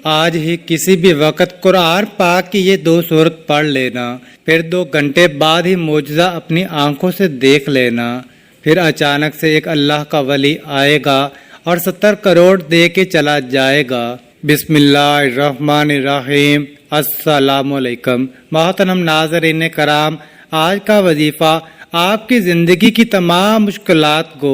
آج ہی کسی بھی وقت قرآن پاک کی یہ 2 سورت پڑھ لینا، پھر 2 گھنٹے بعد ہی معجزہ اپنی آنکھوں سے دیکھ لینا۔ پھر اچانک سے ایک اللہ کا ولی آئے گا اور 70 کروڑ دے کے چلا جائے گا۔ بسم اللہ الرحمن الرحیم۔ السلام علیکم محترم ناظرین کرام، آج کا وظیفہ آپ کی زندگی کی تمام مشکلات کو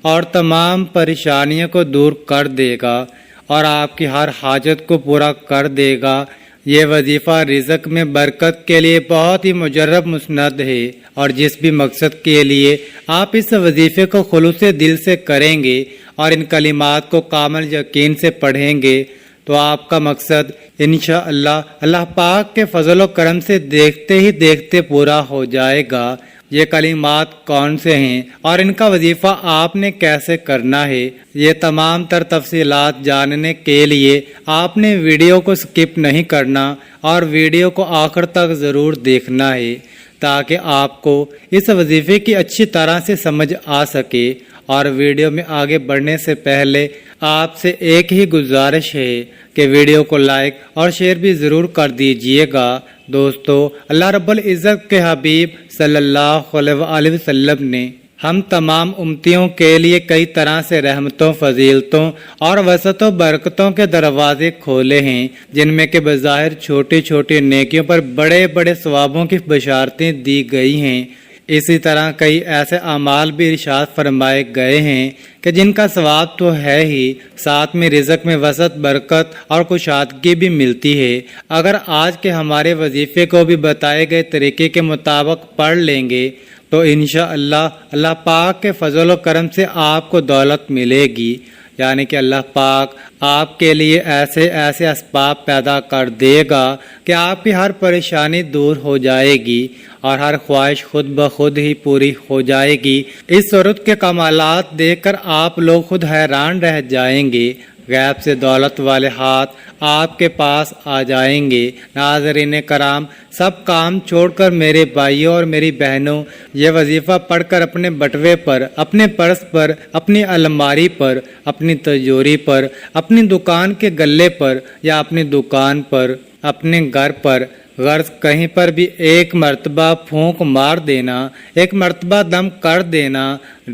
اور تمام پریشانیوں کو دور کر دے گا اور آپ کی ہر حاجت کو پورا کر دے گا۔ یہ وظیفہ رزق میں برکت کے لیے بہت ہی مجرب مسند ہے، اور جس بھی مقصد کے لیے آپ اس وظیفے کو خلوص دل سے کریں گے اور ان کلمات کو کامل یقین سے پڑھیں گے تو آپ کا مقصد انشاءاللہ اللہ پاک کے فضل و کرم سے دیکھتے ہی دیکھتے پورا ہو جائے گا۔ یہ کلمات کون سے ہیں اور ان کا وظیفہ آپ نے کیسے کرنا ہے، یہ تمام تر تفصیلات جاننے کے لیے آپ نے ویڈیو کو سکپ نہیں کرنا اور ویڈیو کو آخر تک ضرور دیکھنا ہے، تاکہ آپ کو اس وظیفے کی اچھی طرح سے سمجھ آ سکے۔ اور ویڈیو میں آگے بڑھنے سے پہلے آپ سے ایک ہی گزارش ہے کہ ویڈیو کو لائک اور شیئر بھی ضرور کر دیجئے گا۔ دوستو، اللہ رب العزت کے حبیب صلی اللہ علیہ وآلہ وسلم نے ہم تمام امتیوں کے لیے کئی طرح سے رحمتوں، فضیلتوں اور وسعت و برکتوں کے دروازے کھولے ہیں، جن میں کہ بظاہر چھوٹی چھوٹی نیکیوں پر بڑے بڑے ثوابوں کی بشارتیں دی گئی ہیں۔ اسی طرح کئی ایسے اعمال بھی ارشاد فرمائے گئے ہیں کہ جن کا ثواب تو ہے ہی، ساتھ میں رزق میں وسعت، برکت اور کشادگی بھی ملتی ہے۔ اگر آج کے ہمارے وظیفے کو بھی بتائے گئے طریقے کے مطابق پڑھ لیں گے تو انشاءاللہ اللہ پاک کے فضل و کرم سے آپ کو دولت ملے گی، یعنی کہ اللہ پاک آپ کے لیے ایسے ایسے اسباب پیدا کر دے گا کہ آپ کی ہر پریشانی دور ہو جائے گی اور ہر خواہش خود بخود ہی پوری ہو جائے گی۔ اس صورت کے کمالات دیکھ کر آپ لوگ خود حیران رہ جائیں گے، غیب سے دولت والے ہاتھ آپ کے پاس آ جائیں گے۔ ناظرین کرام، سب کام چھوڑ کر میرے بھائیوں اور میری بہنوں یہ وظیفہ پڑھ کر اپنے بٹوے پر، اپنے پرس پر، اپنی الماری پر، اپنی تجوری پر، اپنی دکان کے گلے پر یا اپنی دکان پر، اپنے گھر پر، غرض کہیں پر بھی ایک مرتبہ پھونک مار دینا، ایک مرتبہ دم کر دینا۔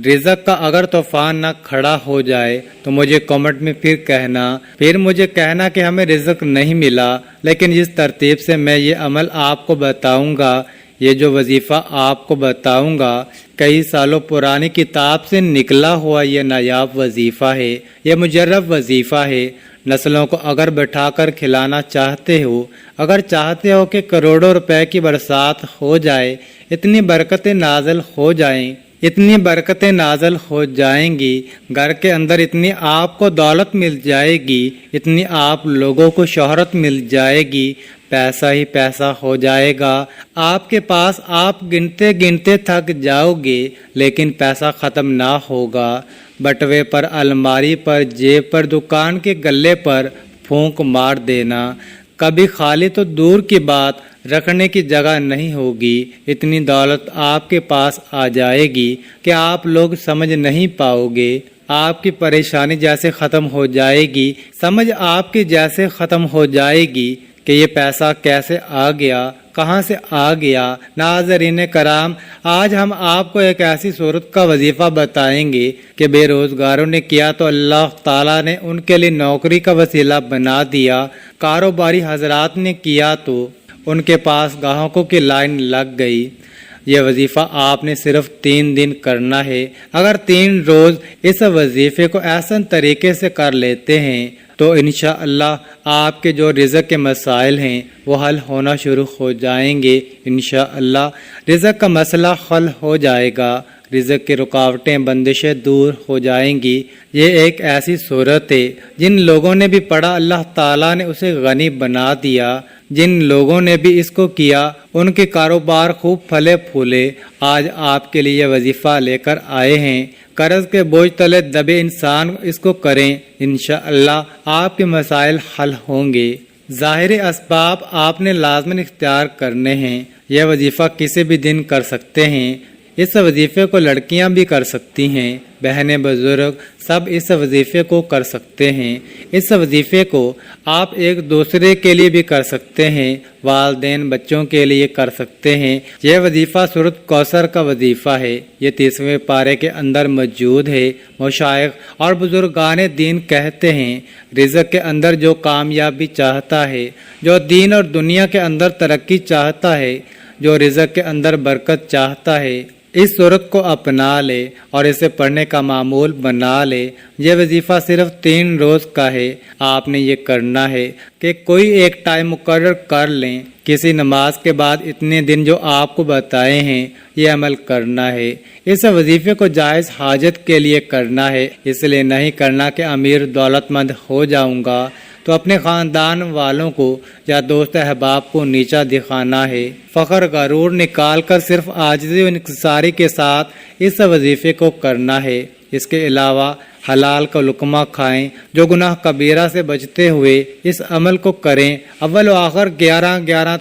رزق کا اگر طوفان نہ کھڑا ہو جائے تو مجھے کمنٹ میں پھر مجھے کہنا کہ ہمیں رزق نہیں ملا، لیکن جس ترتیب سے میں یہ عمل آپ کو بتاؤں گا، یہ جو وظیفہ آپ کو بتاؤں گا، کئی سالوں پرانی کتاب سے نکلا ہوا یہ نایاب وظیفہ ہے، یہ مجرب وظیفہ ہے۔ نسلوں کو اگر بٹھا کر کھلانا چاہتے ہو، اگر چاہتے ہو کہ کروڑوں روپے کی برسات ہو جائے، اتنی برکتیں نازل ہو جائیں، اتنی برکتیں نازل ہو جائیں گی، گھر کے اندر اتنی آپ کو دولت مل جائے گی، اتنی آپ لوگوں کو شہرت مل جائے گی، پیسہ ہی پیسہ ہو جائے گا آپ کے پاس۔ آپ گنتے گنتے تھک جاؤ گے لیکن پیسہ ختم نہ ہوگا۔ بٹوے پر، الماری پر، جیب پر، دکان کے گلے پر پھونک مار دینا، کبھی خالی تو دور کی بات رکھنے کی جگہ نہیں ہوگی، اتنی دولت آپ کے پاس آ جائے گی کہ آپ لوگ سمجھ نہیں پاؤ گے۔ آپ کی پریشانی جیسے ختم ہو جائے گی، سمجھ آپ کی جیسے ختم ہو جائے گی کہ یہ پیسہ کیسے آ گیا، کہاں سے آ گیا۔ ناظرین کرام، آج ہم آپ کو ایک ایسی صورت کا وظیفہ بتائیں گے کہ بے روزگاروں نے کیا تو اللہ تعالیٰ نے ان کے لیے نوکری کا وسیلہ بنا دیا، کاروباری حضرات نے کیا تو ان کے پاس گاہکوں کی لائن لگ گئی۔ یہ وظیفہ آپ نے صرف 3 دن کرنا ہے۔ اگر 3 روز اس وظیفے کو احسن طریقے سے کر لیتے ہیں تو انشاءاللہ آپ کے جو رزق کے مسائل ہیں وہ حل ہونا شروع ہو جائیں گے۔ انشاءاللہ رزق کا مسئلہ حل ہو جائے گا، رزق کی رکاوٹیں، بندشیں دور ہو جائیں گی۔ یہ ایک ایسی صورت ہے جن لوگوں نے بھی پڑھا اللہ تعالیٰ نے اسے غنی بنا دیا، جن لوگوں نے بھی اس کو کیا ان کے کاروبار خوب پھلے پھولے۔ آج آپ کے لیے وظیفہ لے کر آئے ہیں، قرض کے بوجھ تلے دبے انسان اس کو کریں، انشاءاللہ آپ کے مسائل حل ہوں گے۔ ظاہری اسباب آپ نے لازماً اختیار کرنے ہیں۔ یہ وظیفہ کسی بھی دن کر سکتے ہیں، اس وظیفے کو لڑکیاں بھی کر سکتی ہیں، بہنیں بزرگ سب اس وظیفے کو کر سکتے ہیں۔ اس وظیفے کو آپ ایک دوسرے کے لیے بھی کر سکتے ہیں، والدین بچوں کے لیے کر سکتے ہیں۔ یہ وظیفہ سورۃ کوثر کا وظیفہ ہے، یہ 30ویں پارے کے اندر موجود ہے۔ مشائخ اور بزرگان دین کہتے ہیں، رزق کے اندر جو کامیابی چاہتا ہے، جو دین اور دنیا کے اندر ترقی چاہتا ہے، جو رزق کے اندر برکت چاہتا ہے، اس صورت کو اپنا لے اور اسے پڑھنے کا معمول بنا لے۔ یہ وظیفہ صرف 3 روز کا ہے۔ آپ نے یہ کرنا ہے کہ کوئی ایک ٹائم مقرر کر لیں، کسی نماز کے بعد اتنے دن جو آپ کو بتائے ہیں یہ عمل کرنا ہے۔ اس وظیفے کو جائز حاجت کے لیے کرنا ہے، اس لیے نہیں کرنا کہ امیر دولت مند ہو جاؤں گا تو اپنے خاندان والوں کو یا دوست احباب کو نیچا دکھانا ہے۔ فخر غرور نکال کر صرف عاجزی و انکساری کے ساتھ اس وظیفے کو کرنا ہے۔ اس کے علاوہ حلال کا لقمہ کھائیں، جو گناہ کبیرہ سے بچتے ہوئے اس عمل کو کریں۔ اول و آخر 11-11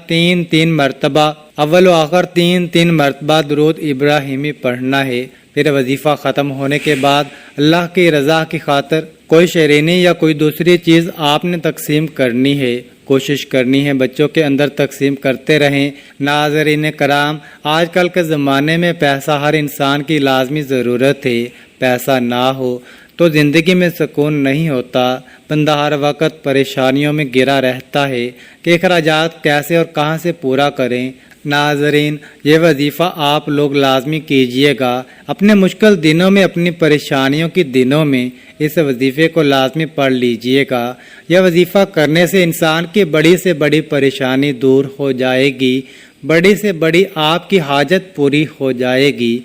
3 مرتبہ درود ابراہیمی پڑھنا ہے۔ پھر وظیفہ ختم ہونے کے بعد اللہ کی رضا کی خاطر کوئی شیرینی یا کوئی دوسری چیز آپ نے تقسیم کرنی ہے، کوشش کرنی ہے بچوں کے اندر تقسیم کرتے رہیں۔ ناظرین کرام، آج کل کے زمانے میں پیسہ ہر انسان کی لازمی ضرورت ہے۔ پیسہ نہ ہو تو زندگی میں سکون نہیں ہوتا، بندہ ہر وقت پریشانیوں میں گرا رہتا ہے کہ اخراجات کیسے اور کہاں سے پورا کریں۔ ناظرین، یہ وظیفہ آپ لوگ لازمی کیجئے گا۔ اپنے مشکل دنوں میں، اپنی پریشانیوں کی دنوں میں اس وظیفے کو لازمی پڑھ لیجئے گا۔ یہ وظیفہ کرنے سے انسان کی بڑی سے بڑی پریشانی دور ہو جائے گی، بڑی سے بڑی آپ کی حاجت پوری ہو جائے گی،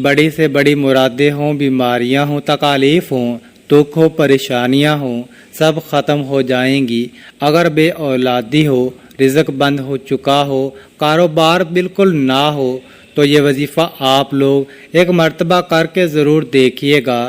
بڑی سے بڑی مرادیں ہوں، بیماریاں ہوں، تکالیف ہوں، دکھ ہو، پریشانیاں ہوں، سب ختم ہو جائیں گی۔ اگر بے اولادی ہو، رزق بند ہو چکا ہو، کاروبار بالکل نہ ہو تو یہ وظیفہ آپ لوگ ایک مرتبہ کر کے ضرور دیکھیے گا۔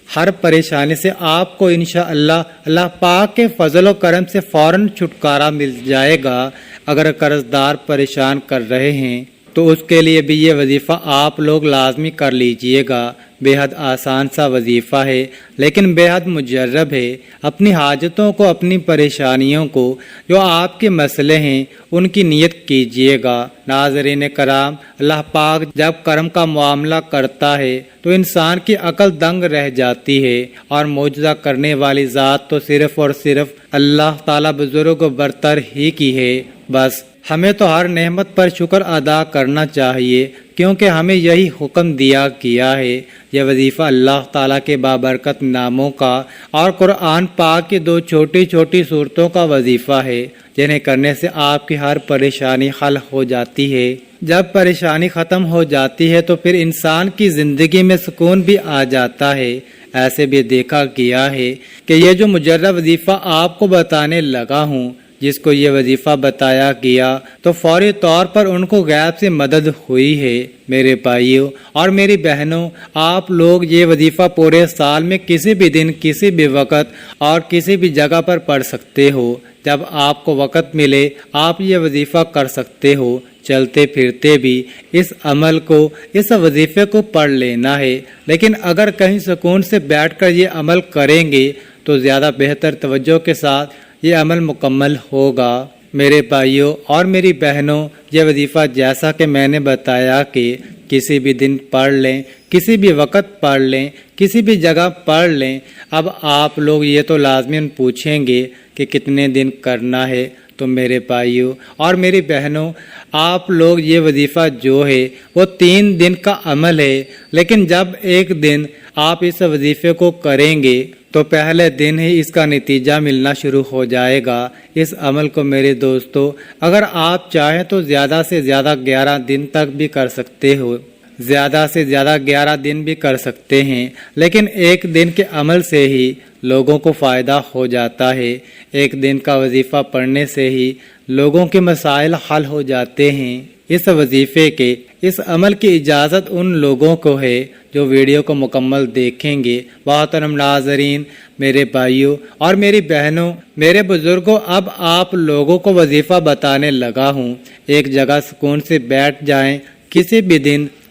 ہر پریشانی سے آپ کو انشاءاللہ اللہ پاک کے فضل و کرم سے فوراً چھٹکارا مل جائے گا۔ اگر قرض دار پریشان کر رہے ہیں تو اس کے لیے بھی یہ وظیفہ آپ لوگ لازمی کر لیجئے گا۔ بے حد آسان سا وظیفہ ہے لیکن بے حد مجرب ہے۔ اپنی حاجتوں کو، اپنی پریشانیوں کو، جو آپ کے مسئلے ہیں ان کی نیت کیجئے گا۔ ناظرین کرام، اللہ پاک جب کرم کا معاملہ کرتا ہے تو انسان کی عقل دنگ رہ جاتی ہے، اور معجزہ کرنے والی ذات تو صرف اور صرف اللہ تعالیٰ بزرگ و برتر ہی کی ہے۔ بس ہمیں تو ہر نعمت پر شکر ادا کرنا چاہیے، کیونکہ ہمیں یہی حکم دیا گیا ہے۔ یہ وظیفہ اللہ تعالیٰ کے بابرکت ناموں کا اور قرآن پاک کی 2 چھوٹی چھوٹی صورتوں کا وظیفہ ہے، جنہیں کرنے سے آپ کی ہر پریشانی حل ہو جاتی ہے۔ جب پریشانی ختم ہو جاتی ہے تو پھر انسان کی زندگی میں سکون بھی آ جاتا ہے۔ ایسے بھی دیکھا گیا ہے کہ یہ جو مجرب وظیفہ آپ کو بتانے لگا ہوں، جس کو یہ وظیفہ بتایا گیا تو فوری طور پر ان کو غیب سے مدد ہوئی ہے۔ میرے بھائیوں اور میری بہنوں، آپ لوگ یہ وظیفہ پورے سال میں کسی بھی دن، کسی بھی وقت اور کسی بھی جگہ پر پڑھ سکتے ہو۔ جب آپ کو وقت ملے آپ یہ وظیفہ کر سکتے ہو۔ چلتے پھرتے بھی اس عمل کو، اس وظیفے کو پڑھ لینا ہے، لیکن اگر کہیں سکون سے بیٹھ کر یہ عمل کریں گے تو زیادہ بہتر توجہ کے ساتھ یہ عمل مکمل ہوگا۔ میرے بھائیوں اور میری بہنوں، یہ وظیفہ جیسا کہ میں نے بتایا کہ کسی بھی دن پڑھ لیں، کسی بھی وقت پڑھ لیں، کسی بھی جگہ پڑھ لیں۔ اب آپ لوگ یہ تو لازماً پوچھیں گے کہ کتنے دن کرنا ہے، تو میرے بھائیوں اور میری بہنوں، آپ لوگ یہ وظیفہ جو ہے وہ 3 دن کا عمل ہے، لیکن جب ایک دن آپ اس وظیفے کو کریں گے تو پہلے دن ہی اس کا نتیجہ ملنا شروع ہو جائے گا۔ اس عمل کو میرے دوستو اگر آپ چاہیں تو زیادہ سے زیادہ 11 دن تک بھی کر سکتے ہو، زیادہ سے زیادہ 11 دن بھی کر سکتے ہیں، لیکن ایک دن کے عمل سے ہی لوگوں کو فائدہ ہو جاتا ہے۔ ایک دن کا وظیفہ پڑھنے سے ہی لوگوں کے مسائل حل ہو جاتے ہیں۔ اس وظیفے کے، اس عمل کی اجازت ان لوگوں کو ہے جو ویڈیو کو مکمل دیکھیں گے۔ محترم ناظرین، میرے بھائیوں اور میری بہنوں، میرے بزرگوں، اب آپ لوگوں کو وظیفہ بتانے لگا ہوں۔ ایک جگہ سکون سے بیٹھ جائیں، کسی بھی دن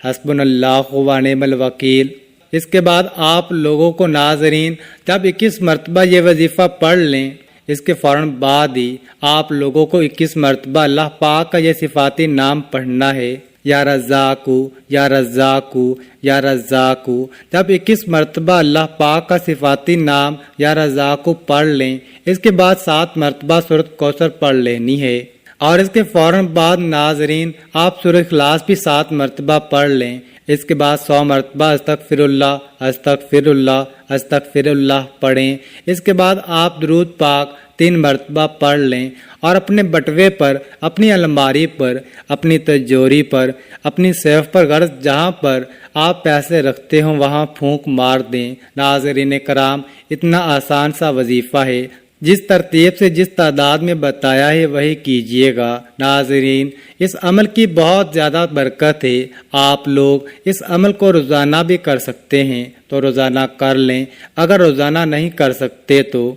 حسبنا اللہ و نعم الوکیل۔ اس کے بعد آپ لوگوں کو ناظرین جب 21 مرتبہ یہ وظیفہ پڑھ لیں، اس کے فوراً بعد ہی آپ لوگوں کو 21 مرتبہ اللہ پاک کا یہ صفاتی نام پڑھنا ہے، یا رزاقو یا رزاقو یا رزاقو۔ جب 21 مرتبہ اللہ پاک کا صفاتی نام یا رزاقو پڑھ لیں، اس کے بعد 7 مرتبہ سورۃ کوثر پڑھ لینی ہے، اور اس کے فوراً بعد ناظرین آپ سورۃ اخلاص بھی 7 مرتبہ پڑھ لیں۔ اس کے بعد 100 مرتبہ استغفر اللہ استغفر اللہ استغفر اللہ پڑھیں۔ اس کے بعد آپ درود پاک 3 مرتبہ پڑھ لیں، اور اپنے بٹوے پر، اپنی الماری پر، اپنی تجوری پر، اپنی سیف پر، غرض جہاں پر آپ پیسے رکھتے ہوں وہاں پھونک مار دیں۔ ناظرین کرام، اتنا آسان سا وظیفہ ہے، جس ترتیب سے جس تعداد میں بتایا ہے وہی کیجئے گا۔ ناظرین، اس عمل کی بہت زیادہ برکت ہے، آپ لوگ اس عمل کو روزانہ بھی کر سکتے ہیں تو روزانہ کر لیں، اگر روزانہ نہیں کر سکتے تو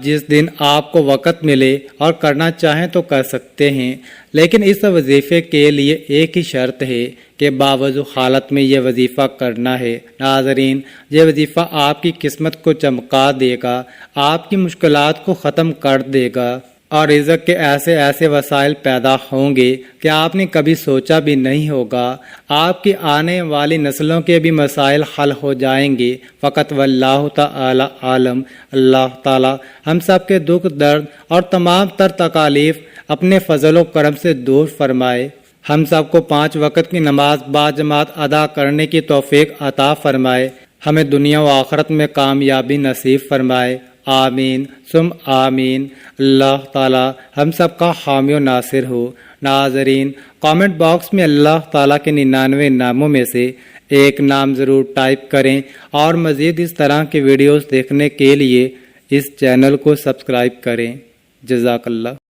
جس دن آپ کو وقت ملے اور کرنا چاہیں تو کر سکتے ہیں، لیکن اس وظیفے کے لیے ایک ہی شرط ہے کہ باوضو حالت میں یہ وظیفہ کرنا ہے۔ ناظرین، یہ وظیفہ آپ کی قسمت کو چمکا دے گا، آپ کی مشکلات کو ختم کر دے گا، اور رزق کے ایسے ایسے وسائل پیدا ہوں گے کہ آپ نے کبھی سوچا بھی نہیں ہوگا۔ آپ کی آنے والی نسلوں کے بھی مسائل حل ہو جائیں گے۔ فقط واللہ تعالی عالم۔ اللہ تعالی ہم سب کے دکھ درد اور تمام تر تکالیف اپنے فضل و کرم سے دور فرمائے، ہم سب کو 5 وقت کی نماز باجماعت ادا کرنے کی توفیق عطا فرمائے، ہمیں دنیا و آخرت میں کامیابی نصیب فرمائے، آمین ثم آمین۔ اللہ تعالی ہم سب کا حامی و ناصر ہو۔ ناظرین، کامنٹ باکس میں اللہ تعالیٰ کے 99 ناموں میں سے ایک نام ضرور ٹائپ کریں، اور مزید اس طرح کی ویڈیوز دیکھنے کے لیے اس چینل کو سبسکرائب کریں۔ جزاک اللہ۔